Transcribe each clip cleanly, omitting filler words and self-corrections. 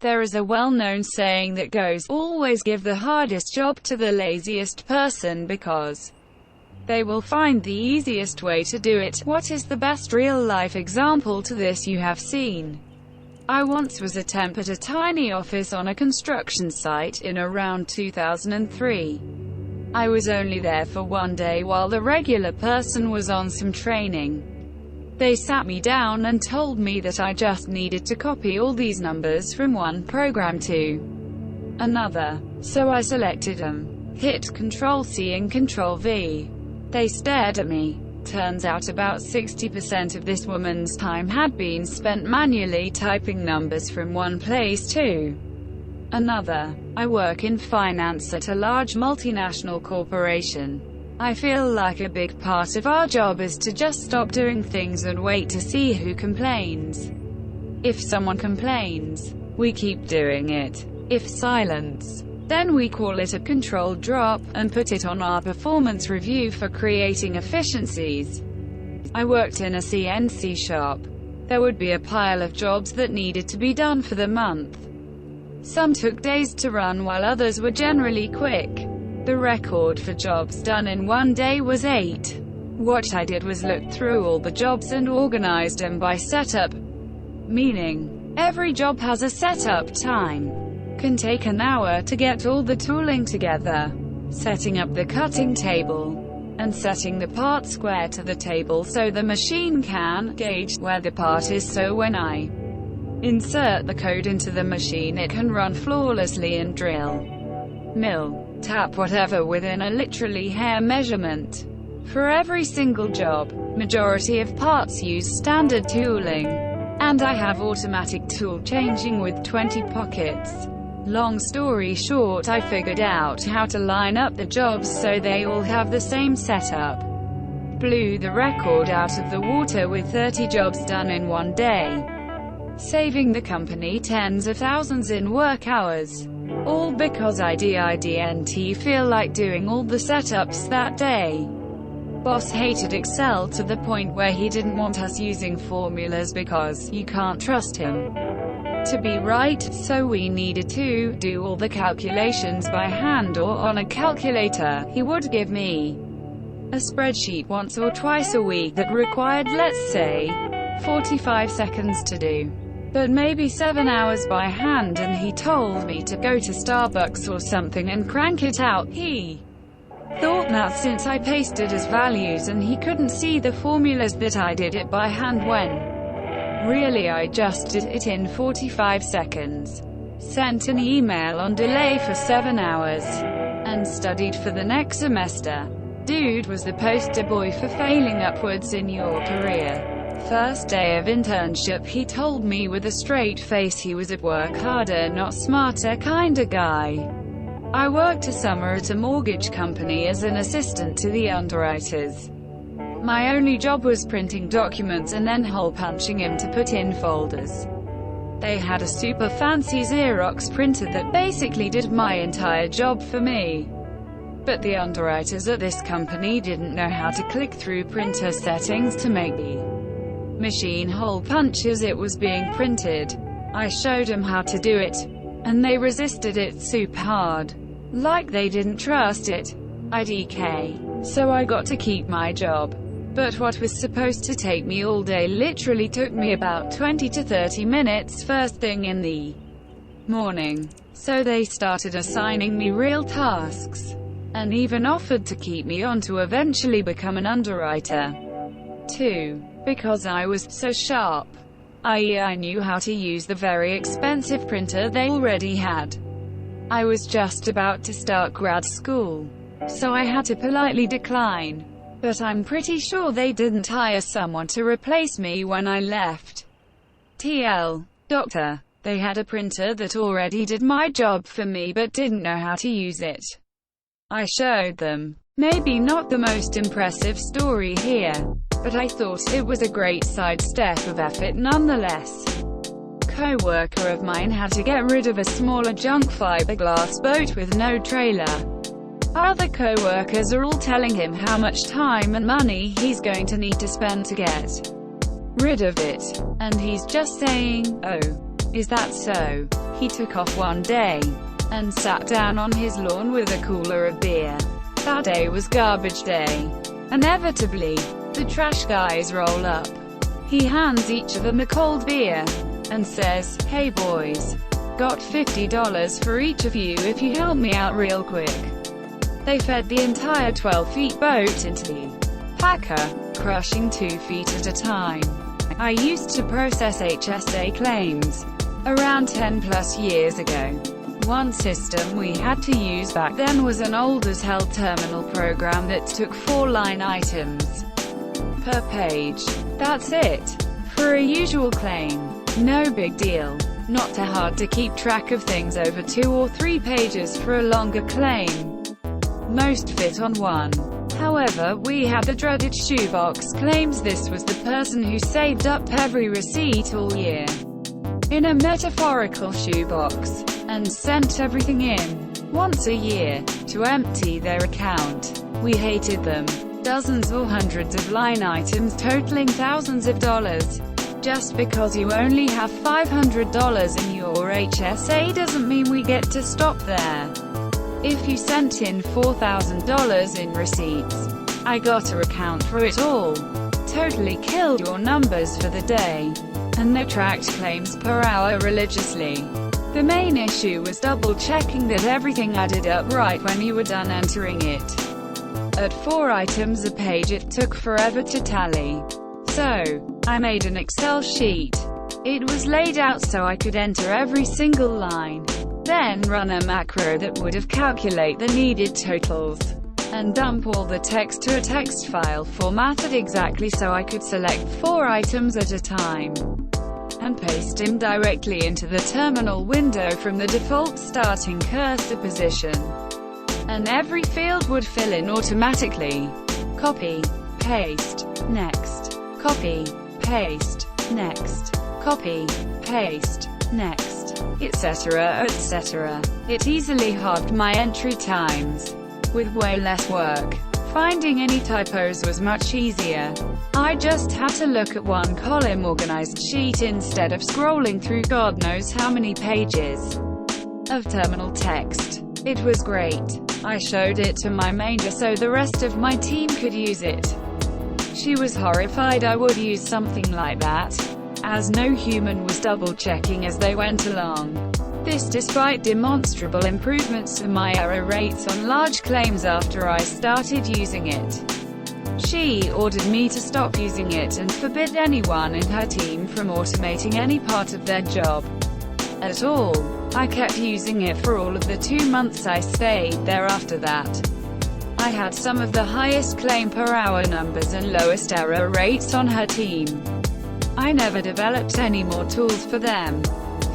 There is a well-known saying that goes, always give the hardest job to the laziest person because they will find the easiest way to do it. What is the best real-life example to this you have seen? I once was a temp at a tiny office on a construction site in around 2003. I was only there for one day while the regular person was on some training. They sat me down and told me that I just needed to copy all these numbers from one program to another. So I selected them, hit Ctrl-C and Ctrl-V. They stared at me. Turns out about 60% of this woman's time had been spent manually typing numbers from one place to another. I work in finance at a large multinational corporation. I feel like a big part of our job is to just stop doing things and wait to see who complains. If someone complains, we keep doing it. If silence, then we call it a controlled drop, and put it on our performance review for creating efficiencies. I worked in a CNC shop. There would be a pile of jobs that needed to be done for the month. Some took days to run while others were generally quick. The record for jobs done in one day was 8. What I did was look through all the jobs and organized them by setup. Meaning, every job has a setup time. Can take an hour to get all the tooling together. Setting up the cutting table, and setting the part square to the table so the machine can gauge where the part is, so when I insert the code into the machine it can run flawlessly and drill, mill, tap whatever within a literally hair measurement. For every single job, majority of parts use standard tooling, and I have automatic tool changing with 20 pockets. Long story short, I figured out how to line up the jobs so they all have the same setup. Blew the record out of the water with 30 jobs done in one day, saving the company tens of thousands in work hours. All because I didn't feel like doing all the setups that day. Boss hated Excel to the point where he didn't want us using formulas because you can't trust him to be right, so we needed to do all the calculations by hand or on a calculator. He would give me a spreadsheet once or twice a week that required, let's say, 45 seconds to do, but maybe 7 hours by hand, and he told me to go to Starbucks or something and crank it out. He thought that since I pasted as values and he couldn't see the formulas that I did it by hand, when really I just did it in 45 seconds. Sent an email on delay for 7 hours, and studied for the next semester. Dude was the poster boy for failing upwards in your career. First day of internship he told me with a straight face he was a work harder not smarter kinda guy. I worked a summer at a mortgage company as an assistant to the underwriters. My only job was printing documents and then hole punching them to put in folders. They had a super fancy Xerox printer that basically did my entire job for me. But the underwriters at this company didn't know how to click through printer settings to make the machine hole punch as it was being printed. I showed them how to do it, and they resisted it super hard. Like they didn't trust it. IDK. So I got to keep my job. But what was supposed to take me all day literally took me about 20 to 30 minutes first thing in the morning. So they started assigning me real tasks, and even offered to keep me on to eventually become an underwriter. 2. Because I was so sharp. I.e., I knew how to use the very expensive printer they already had. I was just about to start grad school, so I had to politely decline. But I'm pretty sure they didn't hire someone to replace me when I left. TL. Doctor. They had a printer that already did my job for me but didn't know how to use it. I showed them. Maybe not the most impressive story here, but I thought it was a great sidestep of effort nonetheless. Co-worker of mine had to get rid of a smaller junk fiberglass boat with no trailer. Other co-workers are all telling him how much time and money he's going to need to spend to get rid of it. And he's just saying, "Oh, is that so?" He took off one day and sat down on his lawn with a cooler of beer. That day was garbage day. Inevitably, the trash guys roll up. He hands each of them a cold beer and says, "Hey boys, got $50 for each of you if you help me out real quick." They fed the entire 12-feet boat into the packer, crushing 2 feet at a time. I used to process HSA claims around 10 plus years ago. One system we had to use back then was an old-as-hell terminal program that took 4 line items per page. That's it. For a usual claim. No big deal. Not too hard to keep track of things over 2 or 3 pages for a longer claim. Most fit on one. However, we had the dreaded shoebox claims. This was the person who saved up every receipt all year in a metaphorical shoebox and sent everything in once a year to empty their account. We hated them. Dozens or hundreds of line items totaling thousands of dollars. Just because you only have $500 in your HSA doesn't mean we get to stop there. If you sent in $4,000 in receipts, I gotta account for it all. Totally killed your numbers for the day. And they tracked claims per hour religiously. The main issue was double-checking that everything added up right when you were done entering it. At 4 items a page, it took forever to tally. So, I made an Excel sheet. It was laid out so I could enter every single line, then run a macro that would have calculate the needed totals, and dump all the text to a text file formatted exactly so I could select 4 items at a time and paste them directly into the terminal window from the default starting cursor position. And every field would fill in automatically. Copy, paste, next. Copy, paste, next. Copy, paste, next, etc., etc. It easily halved my entry times, with way less work. Finding any typos was much easier. I just had to look at one column organized sheet instead of scrolling through God knows how many pages of terminal text. It was great. I showed it to my manager so the rest of my team could use it. She was horrified I would use something like that, as no human was double-checking as they went along. This despite demonstrable improvements to my error rates on large claims after I started using it. She ordered me to stop using it and forbid anyone in her team from automating any part of their job at all. I kept using it for all of the 2 months I stayed there after that. I had some of the highest claim per hour numbers and lowest error rates on her team. I never developed any more tools for them.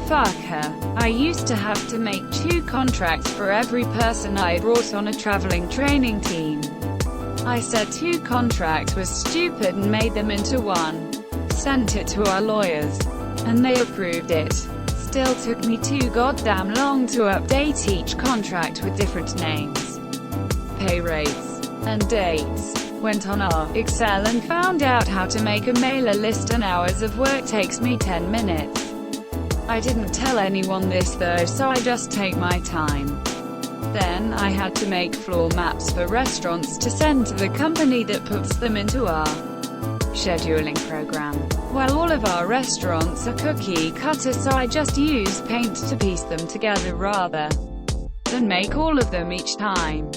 Fuck her. I used to have to make 2 contracts for every person I brought on a traveling training team. I said 2 contracts was stupid and made them into 1. Sent it to our lawyers, and they approved it. Still took me too goddamn long to update each contract with different names, pay rates, and dates. Went on our Excel and found out how to make a mailer list, and hours of work takes me 10 minutes. I didn't tell anyone this though, so I just take my time. Then I had to make floor maps for restaurants to send to the company that puts them into our scheduling program. Well, all of our restaurants are cookie cutter, so I just use Paint to piece them together rather than make all of them each time.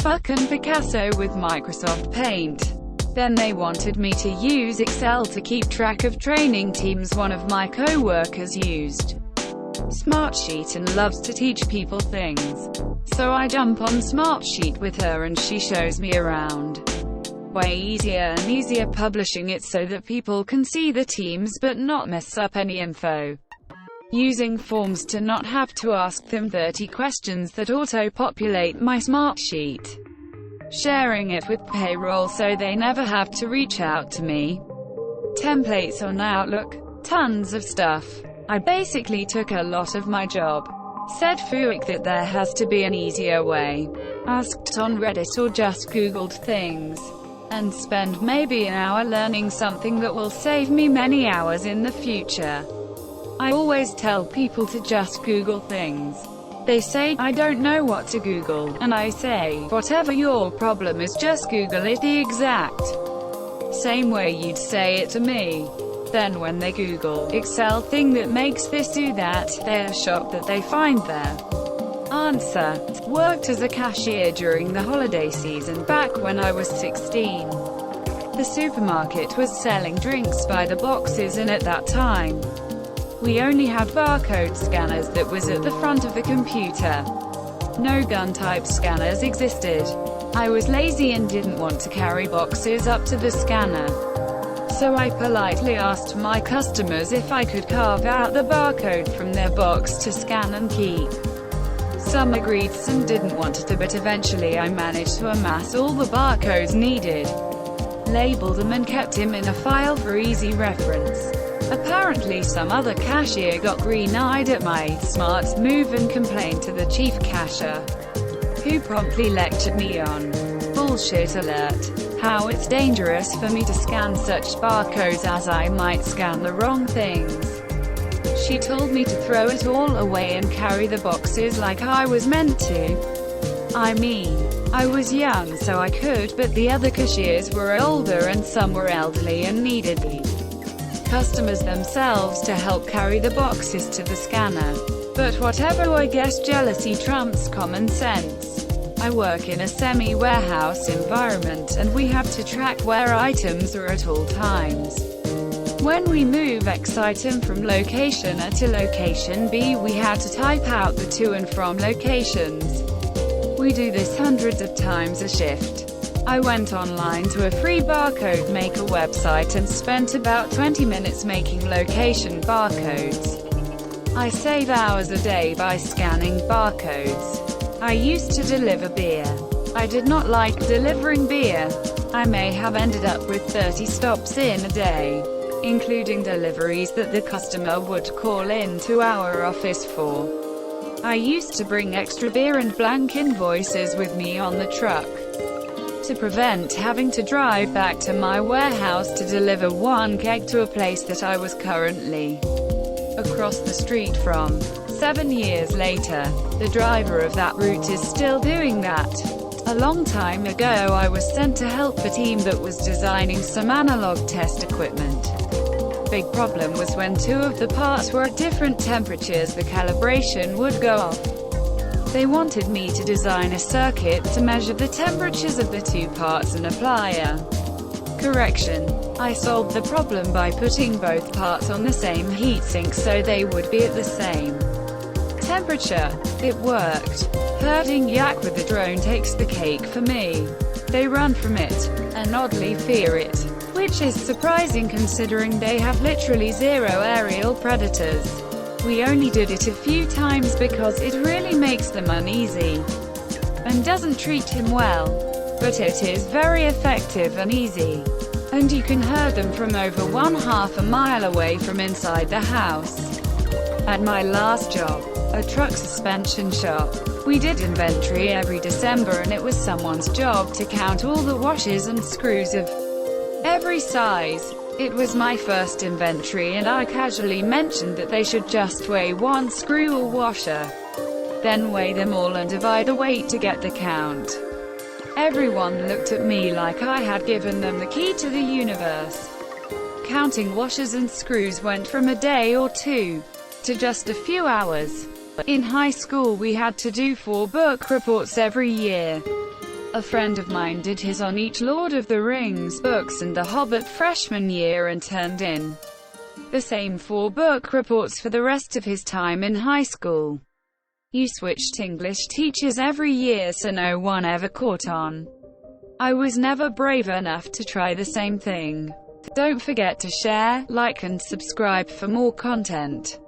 Fucking Picasso with Microsoft Paint. Then they wanted me to use Excel to keep track of training teams. One of my co-workers used Smartsheet and loves to teach people things. So I jump on Smartsheet with her and she shows me around. Way easier and easier publishing it so that people can see the teams but not mess up any info. Using forms to not have to ask them 30 questions that auto-populate my Smartsheet. Sharing it with payroll so they never have to reach out to me. Templates on Outlook. Tons of stuff. I basically took a lot of my job. Said Fuik that there has to be an easier way. Asked on Reddit or just Googled things. And spend maybe an hour learning something that will save me many hours in the future. I always tell people to just Google things. They say, I don't know what to Google, and I say, whatever your problem is, just Google it the exact same way you'd say it to me. Then when they Google Excel thing that makes this do that, they're shocked that they find their answer. Worked as a cashier during the holiday season back when I was 16. The supermarket was selling drinks by the boxes, and at that time, we only had barcode scanners that was at the front of the computer. No gun-type scanners existed. I was lazy and didn't want to carry boxes up to the scanner. So I politely asked my customers if I could carve out the barcode from their box to scan and keep. Some agreed, some didn't want to, but eventually I managed to amass all the barcodes needed, labeled them and kept them in a file for easy reference. Apparently some other cashier got green-eyed at my smart move and complained to the chief cashier, who promptly lectured me on bullshit alert, how it's dangerous for me to scan such barcodes as I might scan the wrong things. She told me to throw it all away and carry the boxes like I was meant to. I mean, I was young so I could, but the other cashiers were older and some were elderly and needed the customers themselves to help carry the boxes to the scanner. But whatever, I guess jealousy trumps common sense. I work in a semi-warehouse environment, and we have to track where items are at all times. When we move X item from location A to location B, we had to type out the to and from locations. We do this hundreds of times a shift. I went online to a free barcode maker website and spent about 20 minutes making location barcodes. I save hours a day by scanning barcodes. I used to deliver beer. I did not like delivering beer. I may have ended up with 30 stops in a day, including deliveries that the customer would call in to our office for. I used to bring extra beer and blank invoices with me on the truck, to prevent having to drive back to my warehouse to deliver one keg to a place that I was currently across the street from. 7 years later, the driver of that route is still doing that. A long time ago I was sent to help a team that was designing some analog test equipment. Big problem was when two of the parts were at different temperatures, the calibration would go off. They wanted me to design a circuit to measure the temperatures of the two parts and apply a correction. I solved the problem by putting both parts on the same heatsink so they would be at the same temperature. It worked. Herding yak with a drone takes the cake for me. They run from it, and oddly fear it, which is surprising considering they have literally zero aerial predators. We only did it a few times because it really makes them uneasy and doesn't treat him well. But it is very effective and easy. And you can herd them from over 1/2 mile away from inside the house. At my last job, a truck suspension shop, we did inventory every December, and it was someone's job to count all the washers and screws of every size. It was my first inventory, and I casually mentioned that they should just weigh one screw or washer, then weigh them all and divide the weight to get the count. Everyone looked at me like I had given them the key to the universe. Counting washers and screws went from a day or two to just a few hours. In high school we had to do 4 book reports every year. A friend of mine did his on each Lord of the Rings books and The Hobbit freshman year and turned in the same 4 book reports for the rest of his time in high school. You switched English teachers every year so no one ever caught on. I was never brave enough to try the same thing. Don't forget to share, like and subscribe for more content.